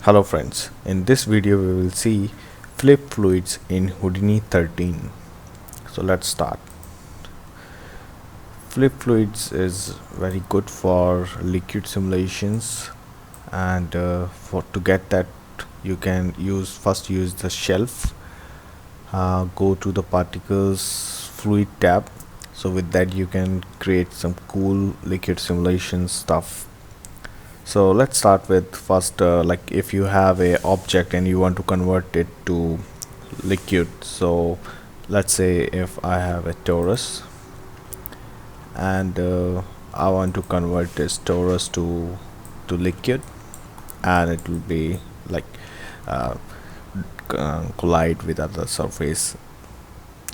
Hello friends, in this video we will see flip fluids in Houdini 13. So let's start. Flip fluids is very good for liquid simulations, and for to get that you can use the shelf. Go to the particles fluid tab. So with that you can create some cool liquid simulation stuff. So let's start with first, like if you have a object and you want to convert it to liquid. So let's say if I have a torus and I want to convert this torus to liquid, and it will be like uh, collide with other surface.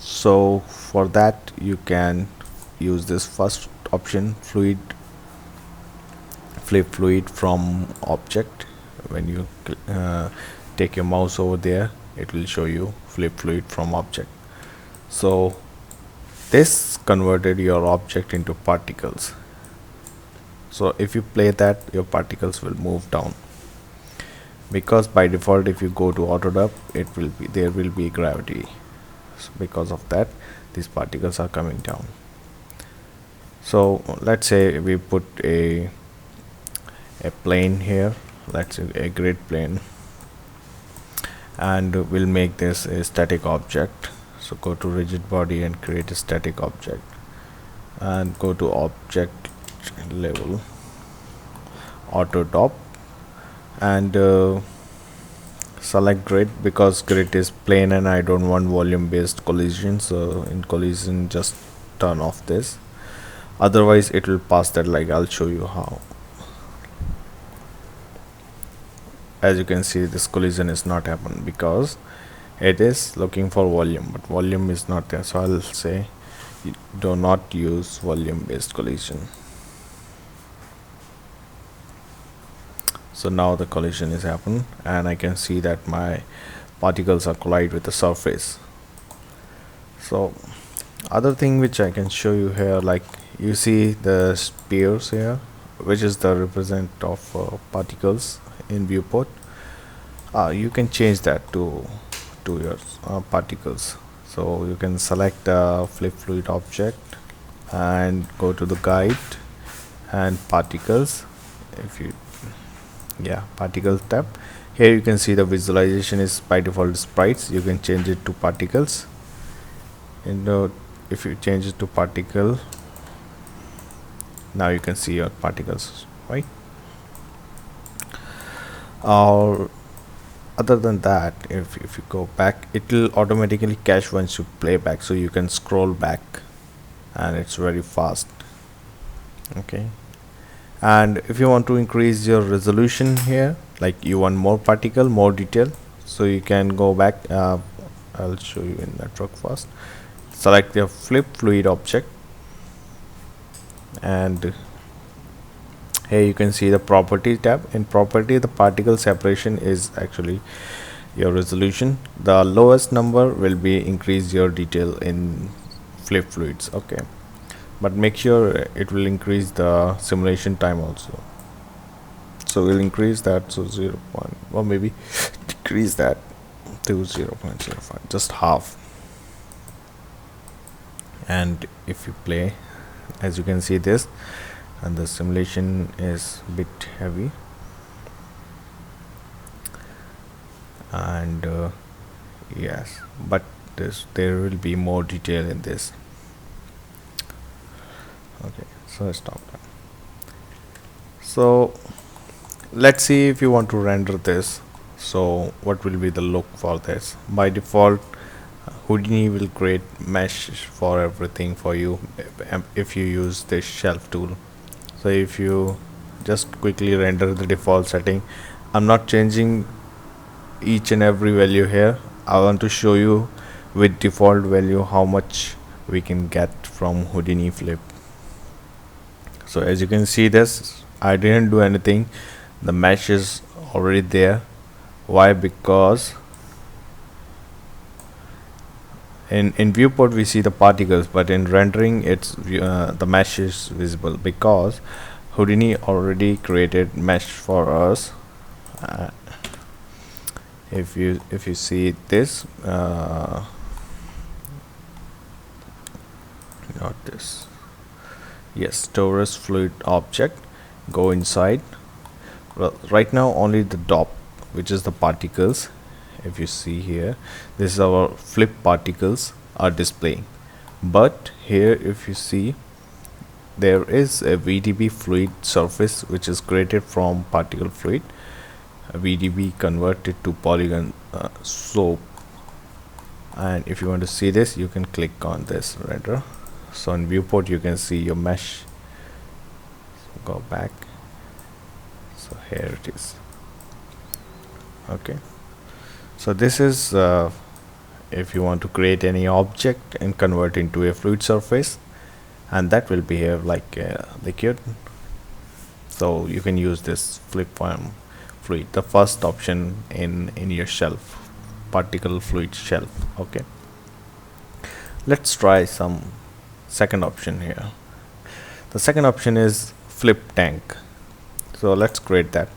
So for that you can use this first option, flip fluid from object. When you take your mouse over there, it will show you flip fluid from object. So this converted your object into particles. So if you play that, your particles will move down, because by default if you go to Autodesk, there will be gravity. So because of that, these particles are coming down. So let's say we put a plane here, let's say a grid plane, and we'll make this a static object. So go to rigid body and create a static object, and go to object level, auto top, and select grid, because grid is plane and I don't want volume based collision. So in collision just turn off this, otherwise it will pass that. Like I'll show you how. As you can see, this collision is not happening because it is looking for volume, but volume is not there. So I'll say do not use volume based collision. So now the collision is happened, and I can see that my particles are collide with the surface. So other thing which I can show you here, like you see the spheres here, which is the represent of particles in viewport. You can change that to your particles. So you can select the flip fluid object and go to the guide and particles. If you particles tab, here you can see the visualization is by default sprites. You can change it to particles, and if you change it to particle, now you can see your particles, right? Or other than that, if you go back, it will automatically cache once you play back, so you can scroll back and it's very fast. Okay, and if you want to increase your resolution here, like you want more particle, more detail, so you can go back. I'll show you in network first. Select your flip fluid object, and here you can see the property tab. In property, the particle separation is actually your resolution. The lowest number will be increase your detail in flip fluids. Okay, but make sure it will increase the simulation time also. So we'll increase that to 0. Or maybe decrease that to 0.05, just half. And if you play, as you can see this, and the simulation is a bit heavy, and yes, but there will be more detail in this. Okay, so let's stop that. So let's see if you want to render this. So what will be the look for this? By default, Houdini will create mesh for everything for you if you use this shelf tool. So if you just quickly render the default setting, I'm not changing each and every value here. I want to show you with default value how much we can get from Houdini Flip. So as you can see this, I didn't do anything. The mesh is already there. Why? Because in viewport we see the particles, but in rendering it's the mesh is visible, because Houdini already created mesh for us. If you see this, not this, yes, torus fluid object, go inside. Well, right now only the DOP, which is the particles. If you see here, this is our flip particles are displaying, but here if you see, there is a VDB fluid surface which is created from particle fluid, VDB converted to polygon slope. And if you want to see this, you can click on this render. So in viewport you can see your mesh. So go back, so here it is. Okay, so this is if you want to create any object and convert into a fluid surface, and that will behave like a liquid. So you can use this flip form fluid, the first option in your shelf, particle fluid shelf. Okay, let's try some second option here. The second option is flip tank. So let's create that.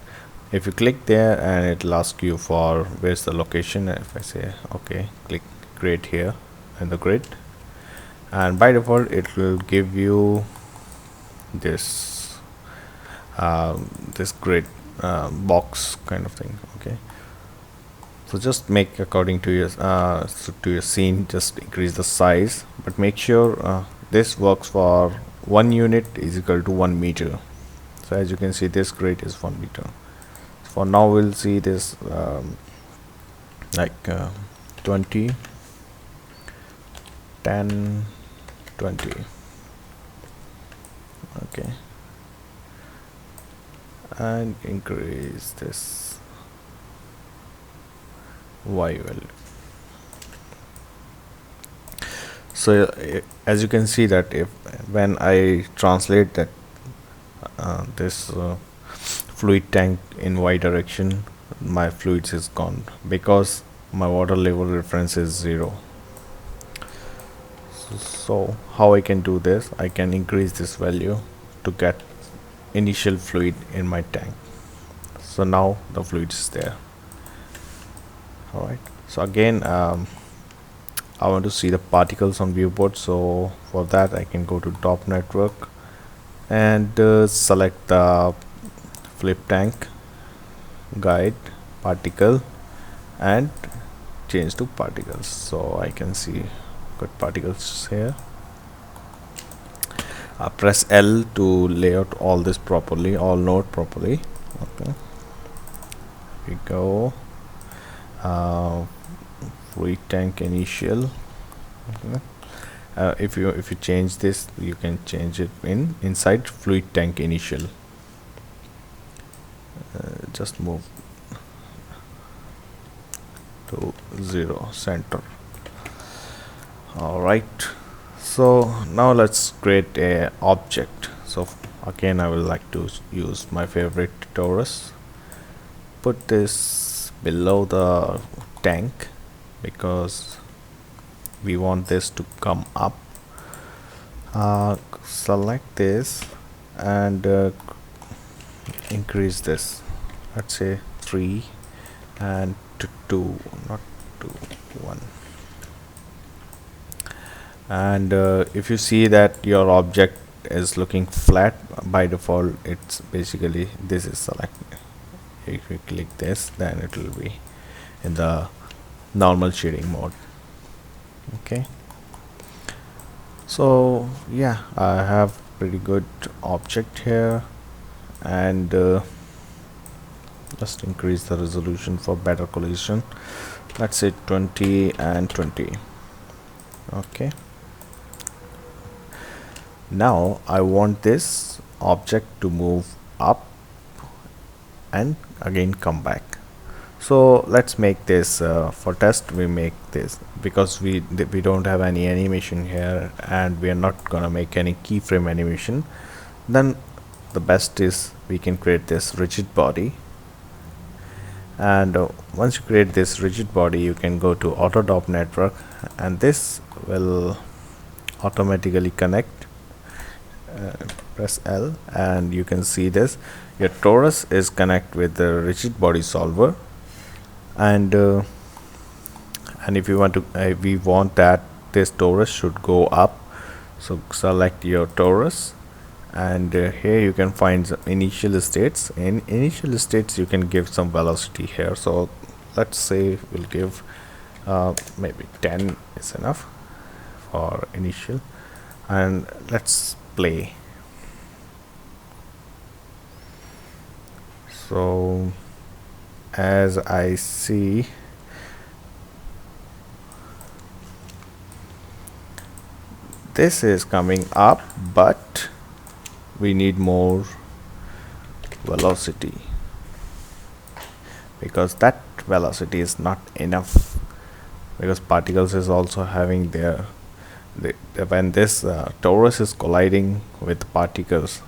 If you click there, and it'll ask you for where's the location. If I say okay, click create here in the grid, and by default it will give you this this grid box kind of thing. Okay, so just make according to your scene, just increase the size, but make sure this works for 1 unit is equal to 1 meter. So as you can see, this grid is 1 meter. For now we'll see this like 20, 10, 20. Okay, and increase this y value. So as you can see that if when I translate that this fluid tank in y direction, my fluids is gone because my water level reference is 0. So how I can do this, I can increase this value to get initial fluid in my tank. So now the fluid is there. Alright, so again I want to see the particles on viewport. So for that I can go to top network and select the flip tank guide particle and change to particles. So I can see good particles here. Press L to lay out all this properly, all node properly. Okay, we go fluid tank initial. Okay. If you change this, you can change it inside fluid tank initial. Just move to 0 center. All right, so now let's create a object. So again I will like to use my favorite torus. Put this below the tank because we want this to come up. Select this and increase this, let's say 3 and to 2, not 2, 1. And if you see that your object is looking flat, by default it's basically this is selected. If you click this, then it will be in the normal shading mode. Okay, so yeah, I have pretty good object here, and just increase the resolution for better collision. Let's say 20 and 20. Okay, now I want this object to move up and again come back. So let's make this for test. We make this because we don't have any animation here and we are not gonna make any keyframe animation. Then the best is we can create this rigid body, and once you create this rigid body, you can go to auto network, and this will automatically connect. Press L and you can see this, your torus is connect with the rigid body solver, and if you want to we want that this torus should go up, so select your torus, and here you can find the initial states. In initial states you can give some velocity here, so let's say we'll give maybe 10 is enough for initial, and let's play. So as I see, this is coming up, but we need more velocity because that velocity is not enough, because particles is also having their when this torus is colliding with particles,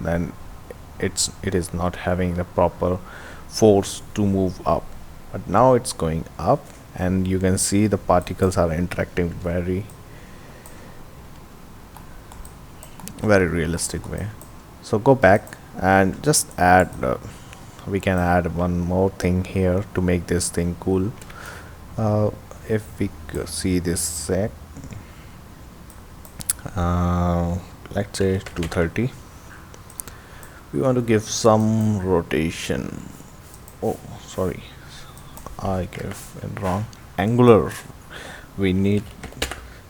then it is not having the proper force to move up. But now it's going up, and you can see the particles are interacting very realistic way. So go back and just add we can add one more thing here to make this thing cool. If we see this sec, let's say 230, we want to give some rotation. Oh sorry, I gave it wrong. Angular, we need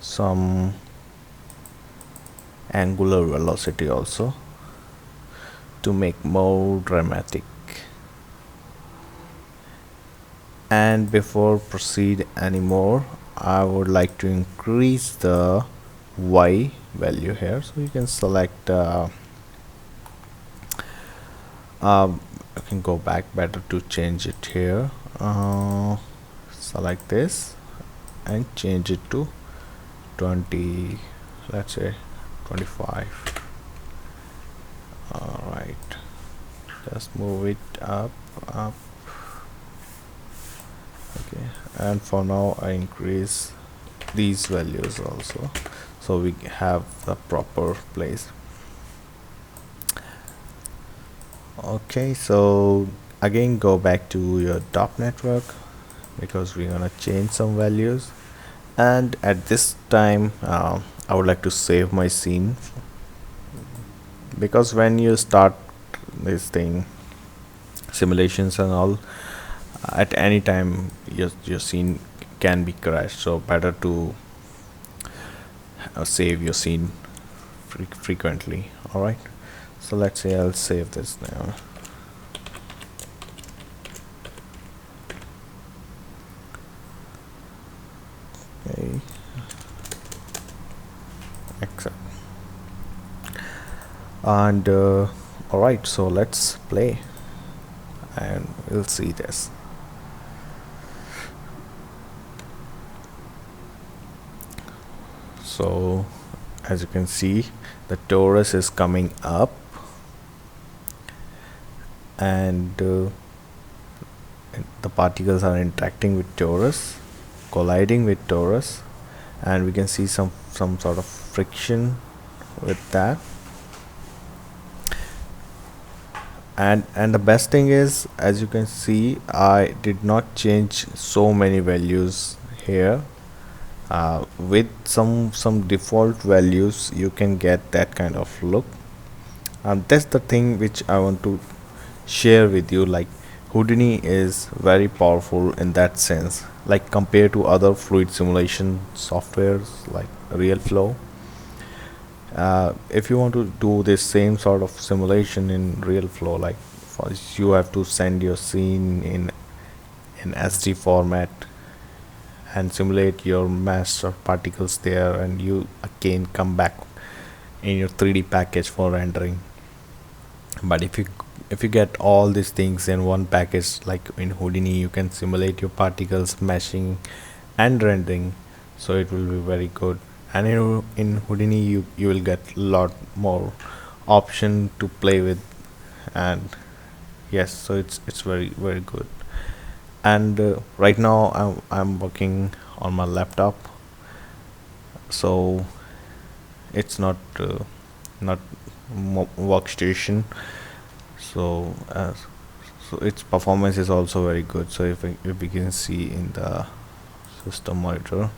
some angular velocity also to make more dramatic. And before proceed anymore, I would like to increase the y value here, so you can select I can go back, better to change it here. Select this and change it to 20, let's say 25. Alright, just move it up. Okay, and for now I increase these values also, so we have the proper place. Okay, so again go back to your top network, because we're gonna change some values, and at this time I would like to save my scene, because when you start this thing, simulations and all, at any time your scene can be crashed, so better to save your scene frequently. Alright, so let's say I'll save this now. Okay, accept, and alright, so let's play and we'll see this. So as you can see, the torus is coming up, and the particles are interacting with torus, colliding with torus, and we can see some sort of friction with that. And the best thing is, as you can see, I did not change so many values here. With some default values you can get that kind of look, and that's the thing which I want to share with you. Like, Houdini is very powerful in that sense, like compared to other fluid simulation softwares like RealFlow. If you want to do this same sort of simulation in RealFlow, like first you have to send your scene in SD format and simulate your mass or particles there, and you again come back in your 3D package for rendering. But if you get all these things in one package, like in Houdini, you can simulate your particles, meshing and rendering, so it will be very good. And in Houdini you will get a lot more option to play with, and yes, so it's very good. And right now I'm working on my laptop, so it's not workstation. So So its performance is also very good. So if we can see in the system monitor,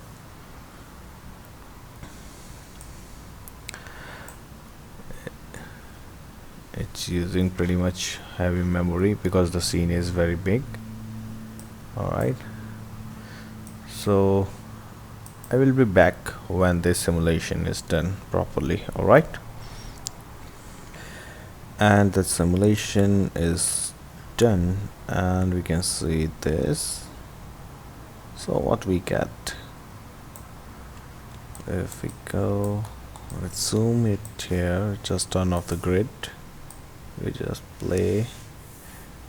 it's using pretty much heavy memory because the scene is very big. Alright, so I will be back when this simulation is done properly. Alright, and the simulation is done and we can see this. So what we get, if we go, let's zoom it here, just turn off the grid, we just play,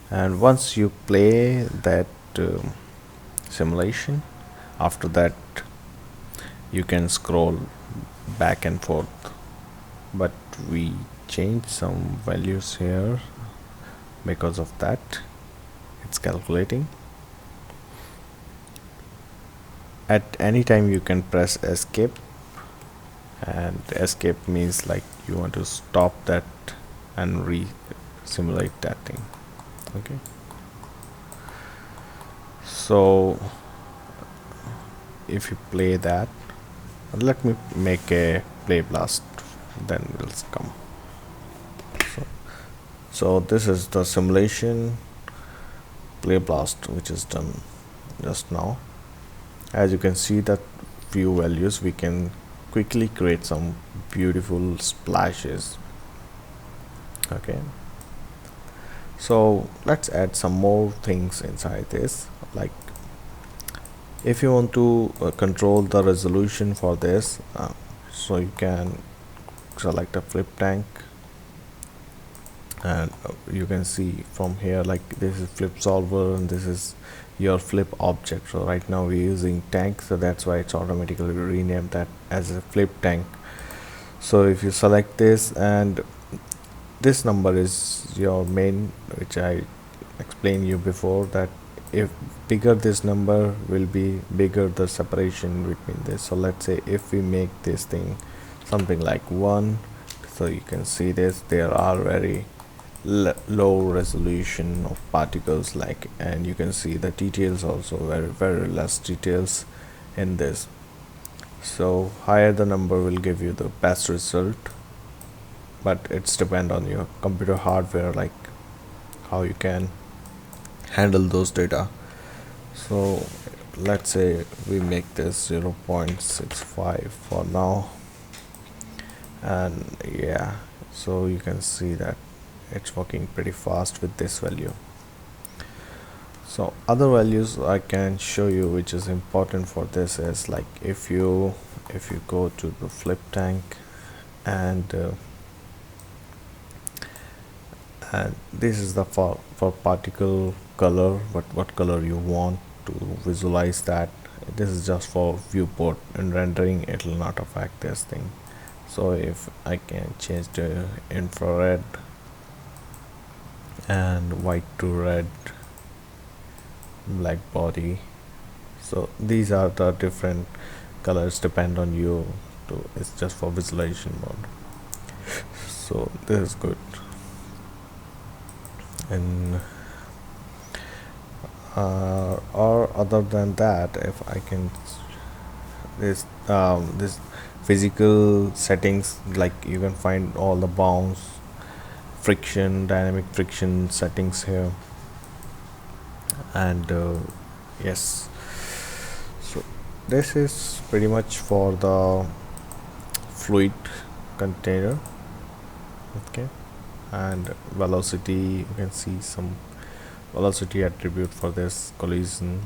and once you play that simulation, after that you can scroll back and forth, but we change some values here. Because of that, it's calculating. At any time you can press escape, and escape means like you want to stop that and re-simulate that thing. Okay, so if you play that, let me make a play blast, then we'll come. So this is the simulation play blast which is done just now. As you can see that few values, we can quickly create some beautiful splashes. Okay, so let's add some more things inside this. Like if you want to control the resolution for this, so you can select a flip tank, and you can see from here, like this is flip solver and this is your flip object. So right now we're using tank, so that's why it's automatically renamed that as a flip tank. So if you select this, and this number is your main, which I explained you before, that if bigger this number will be bigger the separation between this. So let's say if we make this thing something like 1, so you can see this, there are very low resolution of particles, like, and you can see the details also very less details in this. So higher the number will give you the best result, but it's depend on your computer hardware, like how you can handle those data. So let's say we make this 0.65 for now, and yeah, so you can see that it's working pretty fast with this value. So other values I can show you which is important for this is, like if you go to the flip tank, and this is the for particle color, what color you want to visualize that. This is just for viewport, and rendering it will not affect this thing. So if I can change the infrared and white to red, black body, so these are the different colors, depend on you to, it's just for visualization mode. So this is good. And or other than that, if I can, this physical settings, like you can find all the bounce, friction, dynamic friction settings here, and yes, so this is pretty much for the fluid container. Okay, and velocity, you can see some velocity attribute for this collision.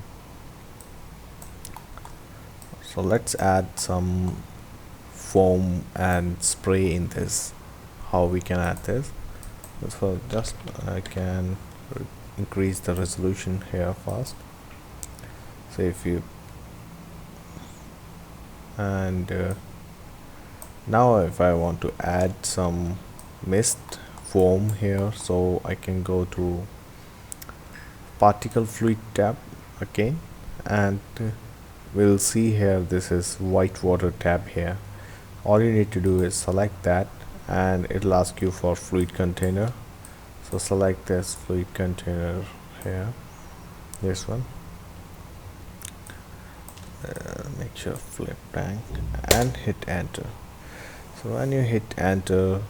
So let's add some foam and spray in this. How we can add this? So just I can increase the resolution here first. So if you, and now if I want to add some mist foam here, so I can go to particle fluid tab again, and we'll see here this is white water tab here. All you need to do is select that, and it'll ask you for fluid container. So select this fluid container here, this one, make sure flip tank and hit enter. So when you hit enter,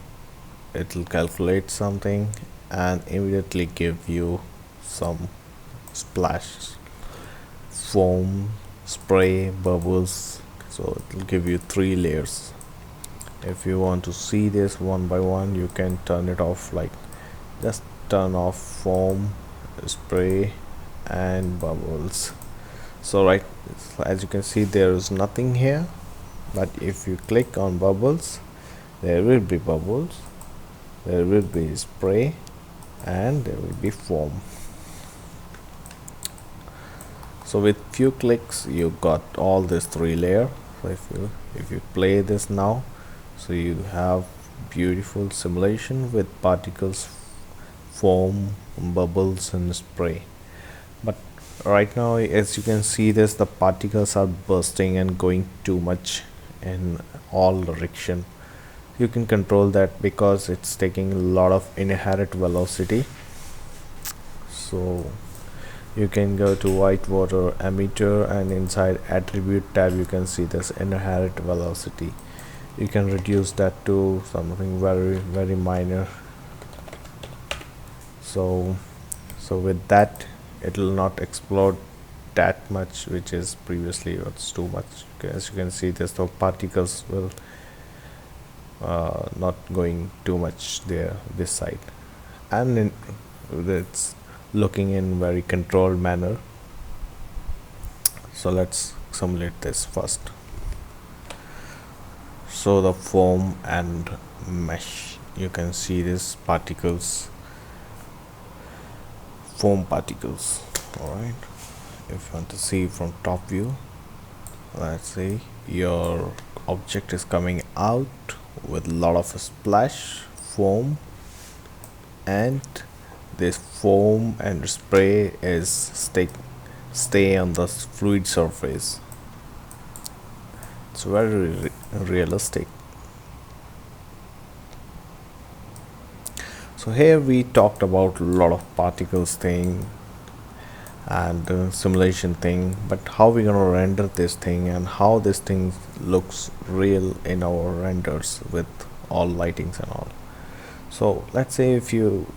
it will calculate something and immediately give you some splash, foam, spray, bubbles. So it will give you 3 layers. If you want to see this one by one, you can turn it off, like just turn off foam, spray and bubbles. So right, as you can see, there is nothing here, but if you click on bubbles, there will be bubbles, there will be spray, and there will be foam. So with few clicks you got all these 3 layers. So if you play this now, so you have beautiful simulation with particles, foam, bubbles and spray. But right now, as you can see this, the particles are bursting and going too much in all direction. You can control that because it's taking a lot of inherent velocity. So you can go to whitewater emitter, and inside attribute tab you can see this inherent velocity. You can reduce that to something very minor. So with that, it will not explode that much, which is previously was too much. As you can see this, the particles will not going too much there, this side, and it's looking in very controlled manner. So let's simulate this first. So the foam and mesh, you can see this particles, foam particles. Alright, if you want to see from top view, let's see, your object is coming out with a lot of splash, foam, and this foam and spray is stay on the fluid surface. It's very realistic. So here we talked about a lot of particles thing and simulation thing, but how we gonna render this thing and how this thing looks real in our renders with all lightings and all. So let's say if you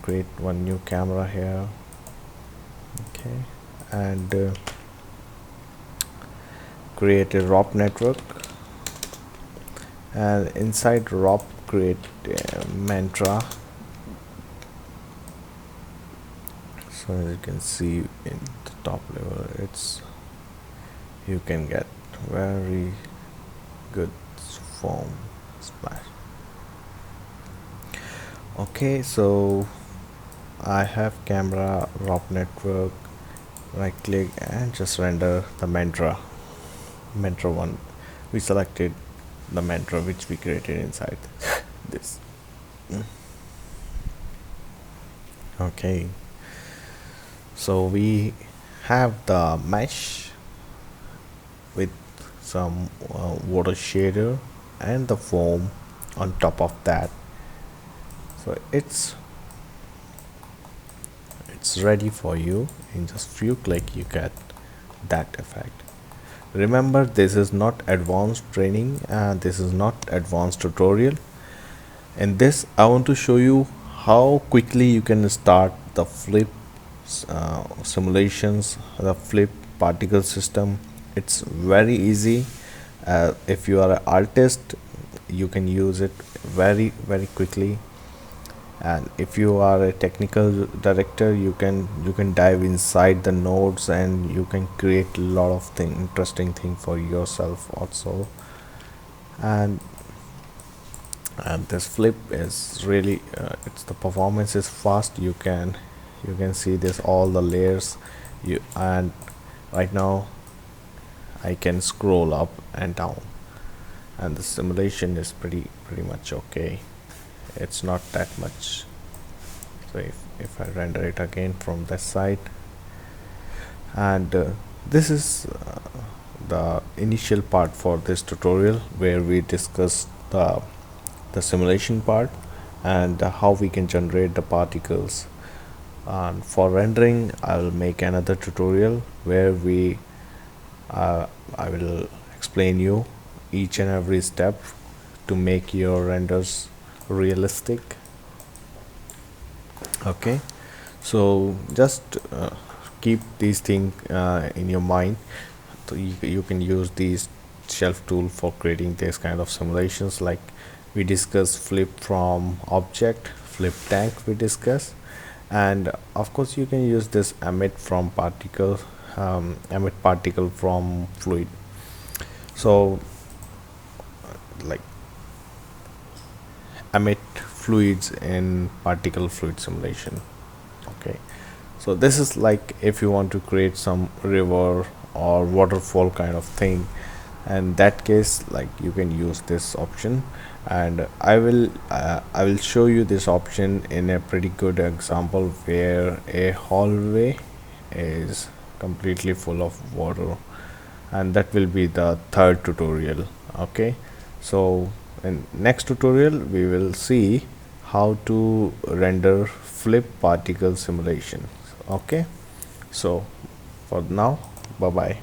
create one new camera here, okay, and create a ROP network, and inside ROP create a mantra. So as you can see in the top level, it's, you can get very good foam splash. Okay, so I have camera, ROP network, right click and just render the mantra one. We selected the mantra which we created inside this. Okay, so we have the mesh with some water shader and the foam on top of that. So it's ready for you. In just few click you get that effect. Remember, this is not advanced training and this is not advanced tutorial. In this I want to show you how quickly you can start the flip simulations, the flip particle system. It's very easy. If you are an artist, you can use it very quickly, and if you are a technical director, you can dive inside the nodes and you can create a lot of interesting thing for yourself also. And this flip is really it's the performance is fast. You can see this all the layers, and right now I can scroll up and down, and the simulation is pretty much okay. It's not that much. So if I render it again from this side, and this is the initial part for this tutorial where we discussed the simulation part. and how we can generate the particles. And for rendering, I'll make another tutorial where I will explain you each and every step to make your renders realistic. Okay, so just keep these things in your mind. So you can use these shelf tool for creating this kind of simulations, like we discuss flip from object, flip tank we discuss, and of course you can use this emit from particle, emit particle from fluid. So like emit fluids in particle fluid simulation. Okay, so this is like if you want to create some river or waterfall kind of thing, and that case like you can use this option, and I will show you this option in a pretty good example where a hallway is completely full of water, and that will be the third tutorial. Okay, so in next tutorial we will see how to render flip particle simulation. Okay, so for now, bye bye.